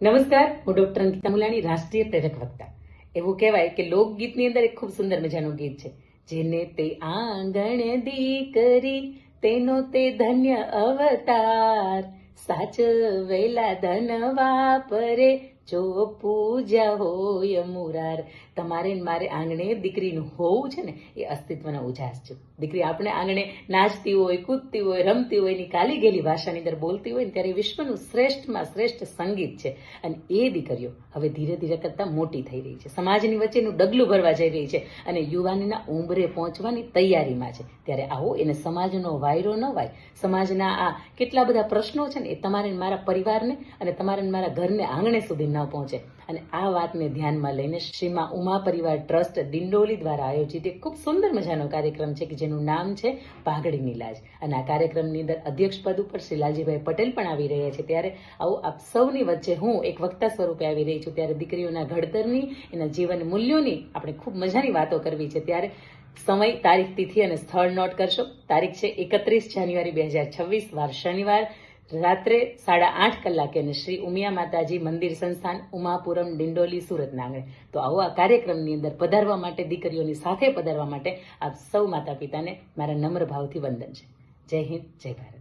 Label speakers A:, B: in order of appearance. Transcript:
A: નમસ્કાર, હું ડોક્ટર અંકિતા મુલાણી, રાષ્ટ્રીય પ્રેરક વક્તા. એવું કહેવાય કે લોકગીતની અંદર એક ખૂબ સુંદર મજાનું ગીત છે, જેને તે આંગણ દીકરી તેનો તે ધન્ય અવતાર, સાચવેલા ધન વાપરે જો પૂજા હોય મુરાર. તમારે ને મારે આંગણે દીકરીનું હોવું છે ને, એ અસ્તિત્વના ઉજાસ છે. દીકરી આપણે આંગણે નાચતી હોય, કૂદતી હોય, રમતી હોય, એની કાલી ગેલી ભાષાની અંદર બોલતી હોય ને, ત્યારે વિશ્વનું શ્રેષ્ઠમાં શ્રેષ્ઠ સંગીત છે. અને એ દીકરીઓ હવે ધીરે ધીરે કરતા મોટી થઈ રહી છે, સમાજની વચ્ચેનું ડગલું ભરવા જઈ રહી છે અને યુવાનીના ઉંબરે પહોંચવાની તૈયારીમાં છે. ત્યારે આવો એને સમાજનો વાયરો ન વાય, સમાજના આ કેટલા બધા પ્રશ્નો છે ને, એ તમારે મારા પરિવારને અને તમારે મારા ઘરને આંગણે સુધી ન પહોંચે. અને આ વાતને ધ્યાનમાં લઈને શ્રીમા ઉમા પરિવાર ટ્રસ્ટ દિંડોલી દ્વારા આયોજિત એક ખૂબ સુંદર મજાનો કાર્યક્રમ છે કે જેનું નામ છે પાઘડીની લાજ. અને આ કાર્યક્રમની અંદર અધ્યક્ષ પદ ઉપર શ્રી લાલજીભાઈ પટેલ પણ આવી રહ્યા છે. ત્યારે આવું આપ સૌની વચ્ચે હું એક વક્તા સ્વરૂપે આવી રહી છું. ત્યારે દીકરીઓના ઘડતરની, એના જીવન મૂલ્યોની આપણે ખૂબ મજાની વાતો કરવી છે. ત્યારે સમય, તારીખ, તિથિ અને સ્થળ નોટ કરશો. તારીખ છે 31 જાન્યુઆરી 2026, વાર શનિવાર, રાત્રે 8:30 કલાકે અને શ્રી ઉમિયા માતાજી મંદિર સંસ્થાન, ઉમાપુરમ, ડિંડોલી, સુરતના આંગણે. તો આવો આ કાર્યક્રમની અંદર પધારવા માટે, દીકરીઓની સાથે પધારવા માટે આપ સૌ માતા પિતાને મારા નમ્ર ભાવથી વંદન છે. જય હિન્દ, જય ભારત.